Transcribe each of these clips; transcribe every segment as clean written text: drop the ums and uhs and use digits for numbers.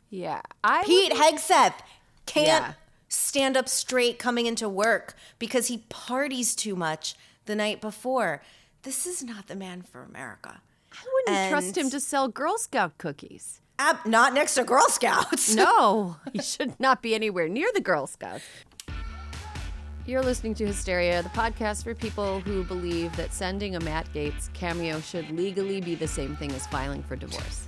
Yeah. Pete Hegseth can't stand up straight coming into work because he parties too much the night before. This is not the man for America. I wouldn't trust him to sell Girl Scout cookies. Not next to Girl Scouts. No, he should not be anywhere near the Girl Scouts. You're listening to Hysteria, the podcast for people who believe that sending a Matt Gaetz cameo should legally be the same thing as filing for divorce.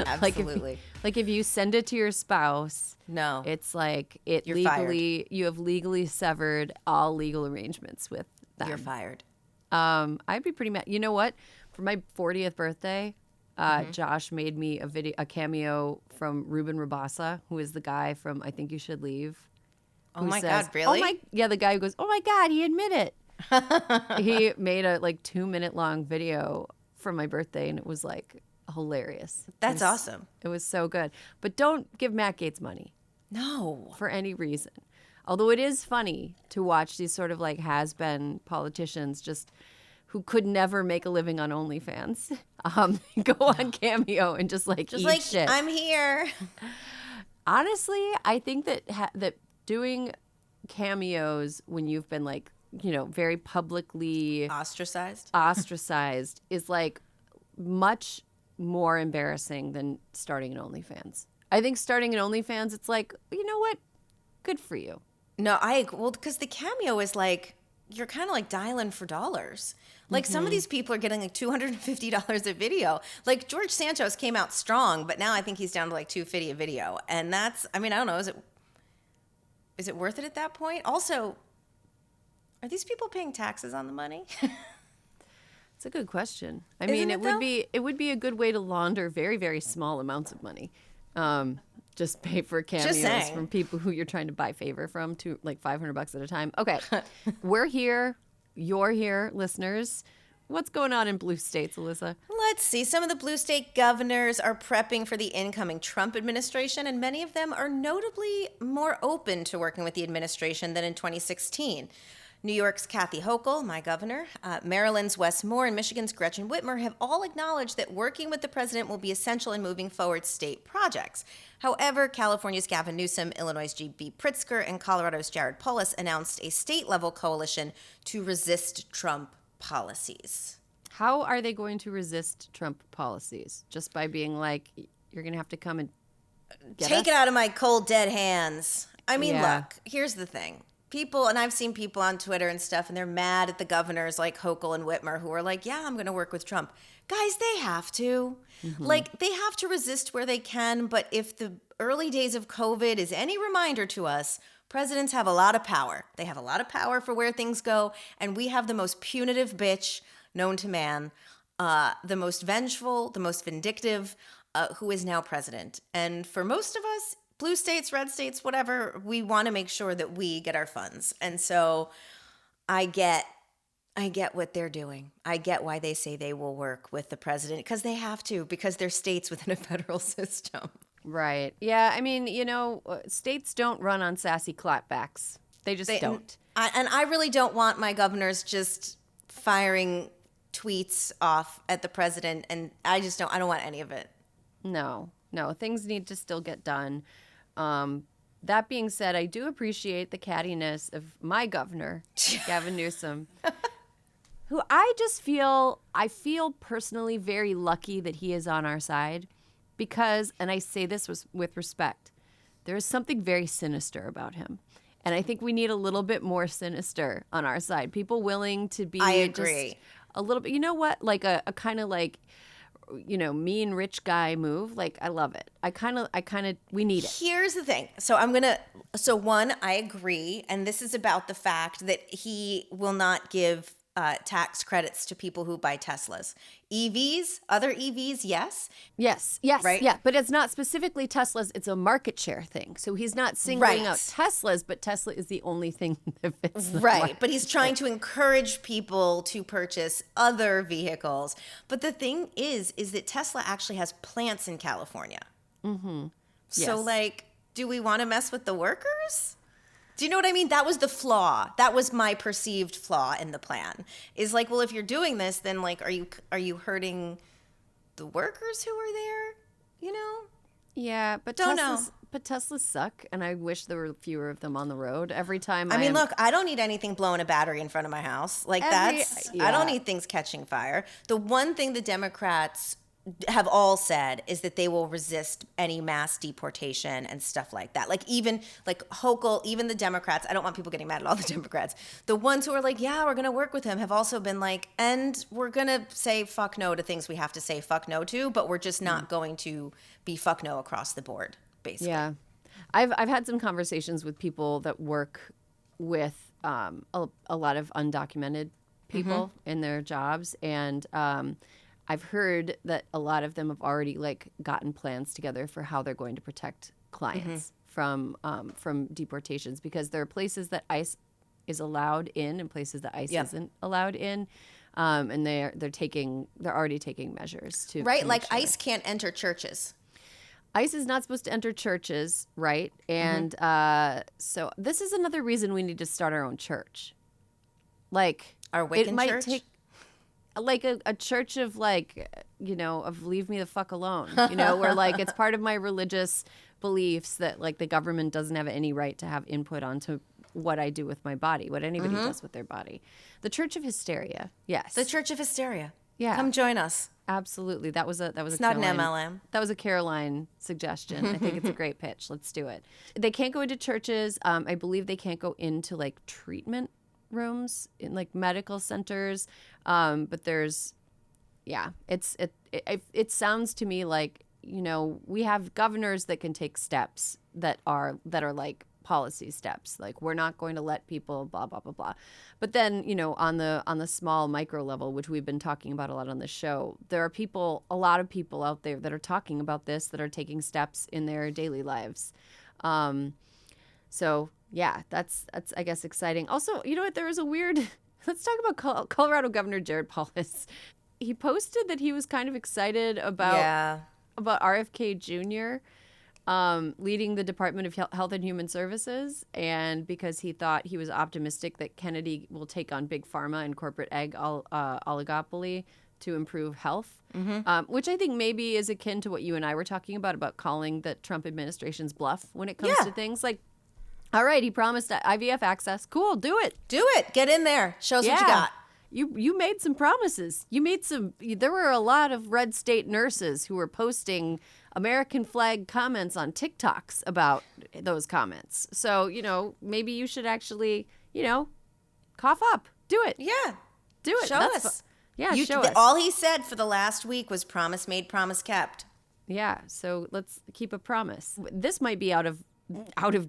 Absolutely. Like if you send it to your spouse, no, it's like you have legally severed all legal arrangements with them. You're fired. I'd be pretty mad. You know what? For my 40th birthday, Josh made me a cameo from Ruben Rabasa, who is the guy from I Think You Should Leave. Oh my God, really? The guy who goes, oh my God, he admitted it. He made a 2-minute long video for my birthday, and it was hilarious. That's awesome. It was so good. But don't give Matt Gaetz money. No. For any reason. Although it is funny to watch these sort of has-been politicians just who could never make a living on OnlyFans go on Cameo and just eat shit. I'm here. Honestly, I think that doing cameos when you've been very publicly ostracized is much more embarrassing than starting an OnlyFans. I think starting an OnlyFans, it's you know what? Good for you. No, because the cameo is you're kind of dialing for dollars. Some of these people are getting $250 a video. George Santos came out strong, but now I think he's down to $250 a video. And that's, I don't know, is it worth it at that point? Also, are these people paying taxes on the money? It's a good question. It would be a good way to launder very, very small amounts of money. Just pay for cameos from people who you're trying to buy favor from to $500 at a time. Okay, we're here. You're here, listeners. What's going on in blue states, Alyssa? Let's see. Some of the blue state governors are prepping for the incoming Trump administration, and many of them are notably more open to working with the administration than in 2016. New York's Kathy Hochul, my governor, Maryland's Wes Moore, and Michigan's Gretchen Whitmer have all acknowledged that working with the president will be essential in moving forward state projects. However, California's Gavin Newsom, Illinois' G.B. Pritzker, and Colorado's Jared Polis announced a state-level coalition to resist Trump policies. How are they going to resist Trump policies? Just by being you're going to have to come and take it out of my cold, dead hands. Look, here's the thing. People, and I've seen people on Twitter and stuff, and they're mad at the governors like Hochul and Whitmer who are I'm going to work with Trump. Guys, they have to. They have to resist where they can, but if the early days of COVID is any reminder to us, presidents have a lot of power. They have a lot of power for where things go, and we have the most punitive bitch known to man, the most vengeful, the most vindictive, who is now president. And for most of us, blue states, red states, whatever, we want to make sure that we get our funds. And so I get what they're doing. I get why they say they will work with the president, because they have to, because they're states within a federal system. Right. Yeah. States don't run on sassy clapbacks. They don't. And I really don't want my governors just firing tweets off at the president. And I don't want any of it. No, things need to still get done. That being said, I do appreciate the cattiness of my governor, Gavin Newsom, who I feel personally very lucky that he is on our side because, and I say this with respect, there is something very sinister about him. And I think we need a little bit more sinister on our side. People willing to be just a little bit, you know what, a kind of mean rich guy move. I love it. We need it. Here's the thing. One, I agree. And this is about the fact that he will not give tax credits to people who buy Teslas. EVs, other EVs, yes. Yes, right? Yeah. But it's not specifically Teslas. It's a market share thing. So he's not singling out Teslas, but Tesla is the only thing that fits the market. But he's trying to encourage people to purchase other vehicles. But the thing is that Tesla actually has plants in California. Mm-hmm. Yes. So, do we want to mess with the workers? Do you know what I mean? That was the flaw. That was my perceived flaw in the plan. Is well, if you're doing this, then are you hurting the workers who are there? Yeah, but Don't know. But Teslas suck, and I wish there were fewer of them on the road. Every time I mean, look, I don't need anything blowing a battery in front of my house. Like I don't need things catching fire. The one thing the Democrats have all said is that they will resist any mass deportation and stuff like that. Like even like Hochul, even the Democrats, I don't want people getting mad at all the Democrats. The ones who are like, yeah, we're going to work with him have also been like, and we're going to say fuck no to things we have to say fuck no to, but we're just not going to be fuck no across the board, basically. Yeah. I've had some conversations with people that work with a lot of undocumented people in their jobs, and I've heard that a lot of them have already like gotten plans together for how they're going to protect clients from deportations, because there are places that ICE is allowed in and places that ICE isn't allowed in, and they're already taking measures to like sure. ICE can't enter churches. ICE is not supposed to enter churches, right? And so this is another reason we need to start our own church. Like our Wiccan it might church? take like a church of like, of leave me the fuck alone, where like it's part of my religious beliefs that like the government doesn't have any right to have input onto what I do with my body, what anybody does with their body. The Church of Hysteria. Yes. The Church of Hysteria. Yeah. Come join us. Absolutely. That was it's not Caroline, an MLM. That was a Caroline suggestion. I think it's a great pitch. Let's do it. They can't go into churches. I believe they can't go into like treatment rooms in like medical centers. But there's, it sounds to me like, we have governors that can take steps that are like policy steps, like we're not going to let people blah blah blah blah. But then on the small micro level, which we've been talking about a lot on the show, there are a lot of people out there that are talking about this, that are taking steps in their daily lives. So yeah, that's I guess exciting. Also, you know what, there was a weird let's talk about Colorado Governor Jared Polis. He posted that he was kind of excited about RFK Jr. Leading the Department of Health and Human Services, and because he thought he was optimistic that Kennedy will take on big pharma and corporate egg oligopoly to improve health, which I think maybe is akin to what you and I were talking about calling the Trump administration's bluff when it comes to things like, all right, he promised IVF access. Cool, do it. Do it. Get in there. Show us what you got. You made some promises. There were a lot of red state nurses who were posting American flag comments on TikToks about those comments. So, maybe you should actually, cough up. Do it. Yeah. Do it. Show us. Show us. All he said for the last week was promise made, promise kept. Yeah. So let's keep a promise. This might be out of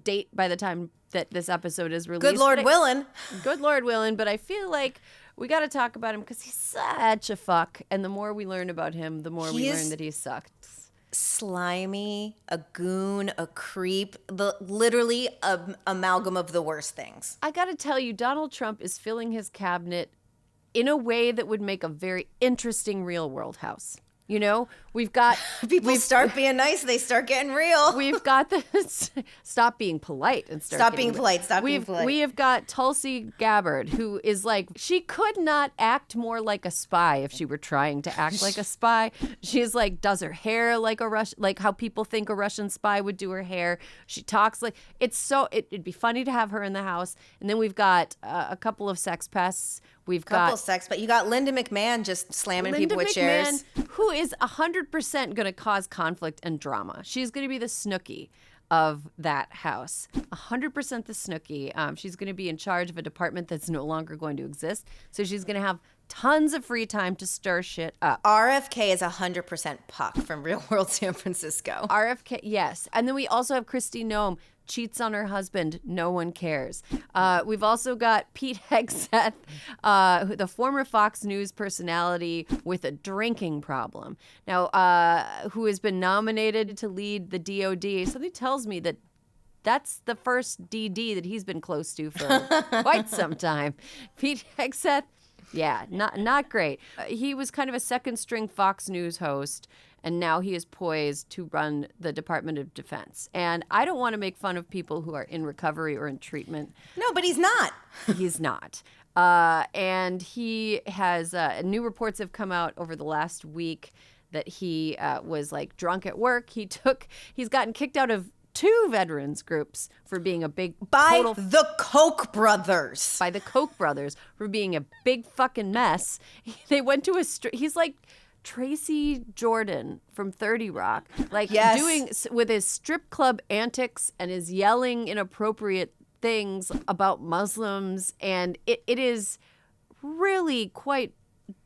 date by the time that this episode is released. Good Lord willing. Good Lord willing. But I feel like we got to talk about him because he's such a fuck. And the more we learn about him, the more we learn that he sucks. Slimy, a goon, a creep, literally a amalgam of the worst things. I got to tell you, Donald Trump is filling his cabinet in a way that would make a very interesting real world house. We've got people start being nice, they start getting real. We've got this. Stop being polite and stop being polite. We have got Tulsi Gabbard, who is like, she could not act more like a spy if she were trying to act like a spy. She's like, does her hair like like how people think a Russian spy would do her hair. She talks like it'd be funny to have her in the house. And then we've got a couple of sex pests. You got Linda McMahon just slamming people with chairs. Who is 100% going to cause conflict and drama. She's going to be the Snooki of that house. 100% the Snooki. She's going to be in charge of a department that's no longer going to exist. So she's going to have tons of free time to stir shit up. RFK is 100% Puck from Real World San Francisco. RFK, yes. And then we also have Kristi Noem. Cheats on her husband. No one cares. We've also got Pete Hegseth, the former Fox News personality with a drinking problem. Now, who has been nominated to lead the DOD. Something tells me that that's the first DD that he's been close to for quite some time. Pete Hegseth, yeah, not great. He was kind of a second string Fox News host, and now he is poised to run the Department of Defense. And I don't want to make fun of people who are in recovery or in treatment. No, but he's not. He's not. And he has new reports have come out over the last week that he was like drunk at work. He's gotten kicked out of 2 veterans groups for being a big by the Koch brothers. By the Koch brothers for being a big fucking mess. They went to he's like Tracy Jordan from 30 Rock, like doing with his strip club antics and his yelling inappropriate things about Muslims, and it is really quite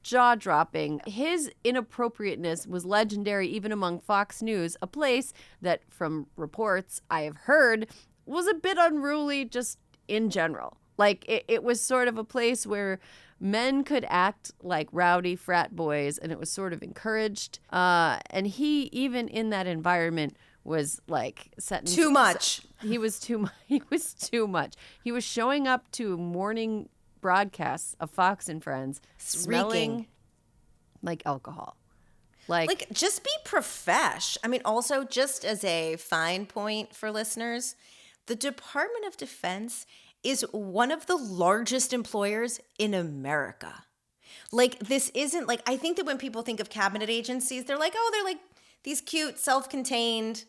jaw-dropping. His inappropriateness was legendary even among Fox News, a place that, from reports I have heard, was a bit unruly just in general. Like, it was sort of a place where men could act like rowdy frat boys, and it was sort of encouraged. And he, even in that environment, was like setting too much. He was too much. He was too much. He was showing up to morning broadcasts of Fox and Friends smelling like alcohol. Like just be profesh. I mean, also, just as a fine point for listeners, the Department of Defense is one of the largest employers in America. Like, this isn't like, I think that when people think of cabinet agencies, they're like, oh, they're like these cute, self-contained,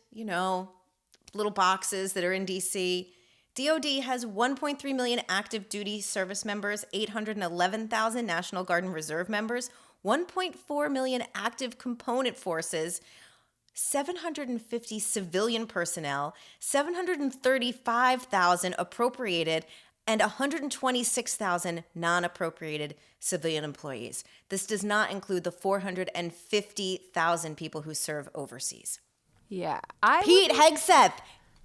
little boxes that are in DC. DOD has 1.3 million active duty service members, 811,000 National Guard and Reserve members, 1.4 million active component forces, 750 civilian personnel, 735,000 appropriated, and 126,000 non-appropriated civilian employees. This does not include the 450,000 people who serve overseas. Yeah. Pete Hegseth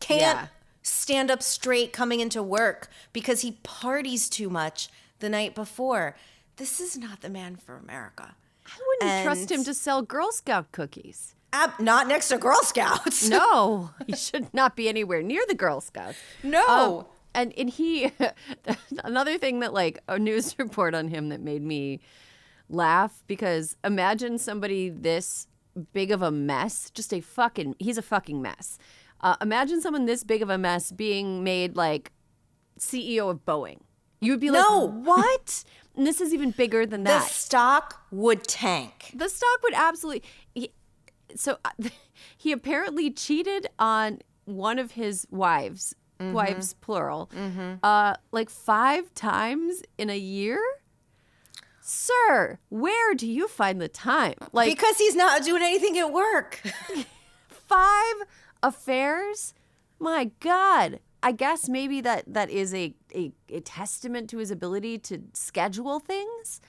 can't stand up straight coming into work because he parties too much the night before. This is not the man for America. I wouldn't trust him to sell Girl Scout cookies. Not next to Girl Scouts. No, he should not be anywhere near the Girl Scouts. No. And he, another thing that like a news report on him that made me laugh, because imagine somebody this big of a mess, he's a fucking mess. Imagine someone this big of a mess being made like CEO of Boeing. You would be like, no, what? And this is even bigger than that. The stock would tank. The stock would absolutely. He apparently cheated on one of his wives, wives plural, like 5 times in a year. Sir, where do you find the time? Like, because he's not doing anything at work. 5 affairs? My God. I guess maybe that is a testament to his ability to schedule things.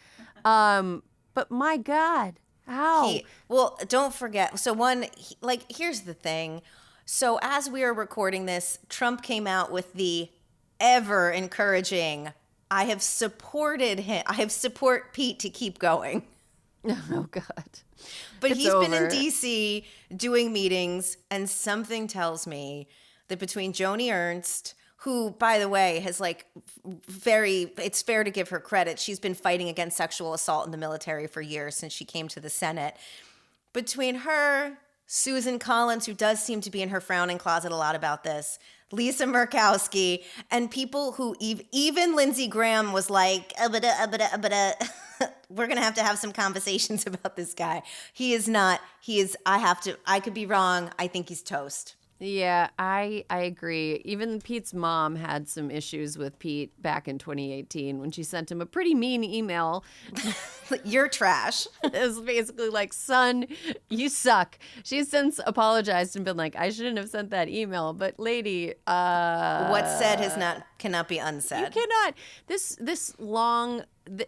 But my God, how? Well, don't forget. So here's the thing. So as we are recording this, Trump came out with the ever encouraging, I have supported him. I have support Pete to keep going. Oh, God. But he's been in D.C. doing meetings, and something tells me that between Joni Ernst, who, by the way, has it's fair to give her credit. She's been fighting against sexual assault in the military for years since she came to the Senate. Between her, Susan Collins, who does seem to be in her frowning closet a lot about this, Lisa Murkowski, and people who even Lindsey Graham was like, we're going to have some conversations about this guy. I could be wrong. I think he's toast. Yeah, I agree. Even Pete's mom had some issues with Pete back in 2018 when she sent him a pretty mean email. You're trash. It was basically like, son, you suck. She's since apologized and been like, I shouldn't have sent that email. But lady, what's said cannot be unsaid. You cannot.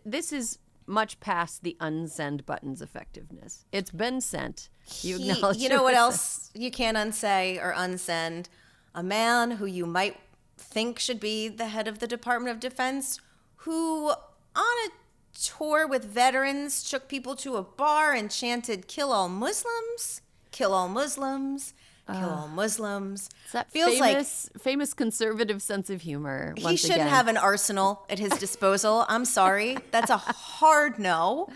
This is much past the unsend button's effectiveness. It's been sent. You acknowledge. You know what else you can't unsay or unsend? A man who you might think should be the head of the Department of Defense, who on a tour with veterans took people to a bar and chanted, "Kill all Muslims, kill all Muslims, kill all Muslims." It's that famous conservative sense of humor. He shouldn't have an arsenal at his disposal. I'm sorry. That's a hard no.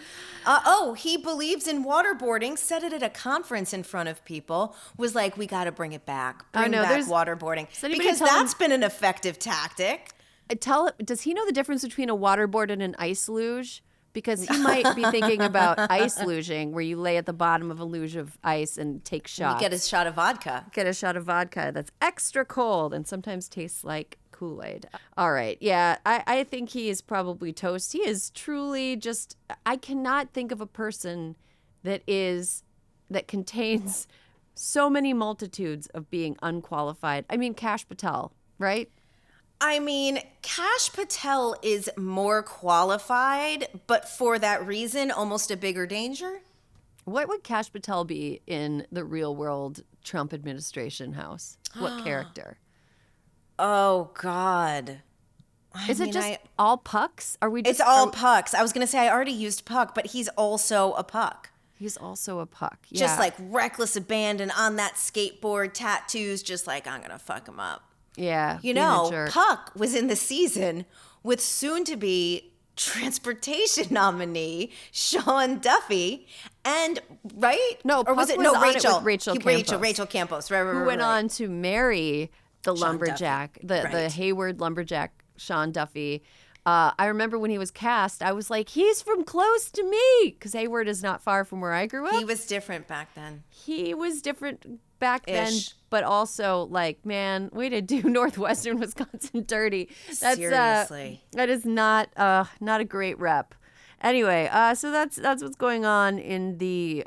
He believes in waterboarding, said it at a conference in front of people, was like, we got to bring it back. Bring back waterboarding. Because that's been an effective tactic. Does he know the difference between a waterboard and an ice luge? because he might be thinking about ice luging, where you lay at the bottom of a luge of ice and take shots. You get a shot of vodka. Get a shot of vodka that's extra cold and sometimes tastes like Kool-Aid. All right. Yeah, I think he is probably toast. He is truly just, I cannot think of a person that contains so many multitudes of being unqualified. I mean, Kash Patel, right? I mean, Kash Patel is more qualified, but for that reason, almost a bigger danger. What would Kash Patel be in the real world Trump administration house? What character? Oh, God. Is it just all pucks? It's all pucks. I was going to say I already used puck, but he's also a puck. He's also a puck. Yeah. Just like reckless abandon on that skateboard, tattoos, just like, I'm going to fuck him up. Yeah. You know, Puck was in the season with soon-to-be transportation nominee Sean Duffy, and No, or was Puck it was no on it Rachel? with Rachel Campos. Rachel Campos, right, who went on to marry the Sean lumberjack, Duffy. the Hayward lumberjack, Sean Duffy. I remember when he was cast, I was like, he's from close to me, because Hayward is not far from where I grew up. He was different back then. He was different back then, but also like, man, way to do Northwestern Wisconsin dirty. That's, seriously, that is not a great rep. Anyway, so that's what's going on in the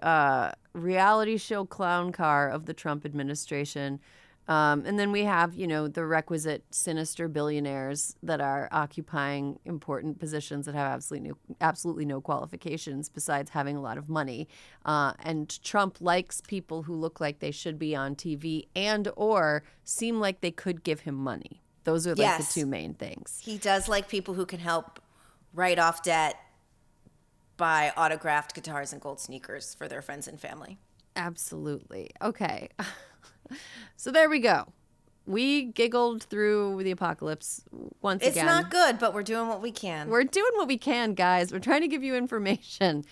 reality show clown car of the Trump administration. And then we have, the requisite sinister billionaires that are occupying important positions that have absolutely no qualifications besides having a lot of money. And Trump likes people who look like they should be on TV and or seem like they could give him money. Those are like the two main things. He does like people who can help write off debt, buy autographed guitars and gold sneakers for their friends and family. Absolutely. Okay. So there we go. We giggled through the apocalypse once again. It's not good, but we're doing what we can. We're doing what we can, guys. We're trying to give you information.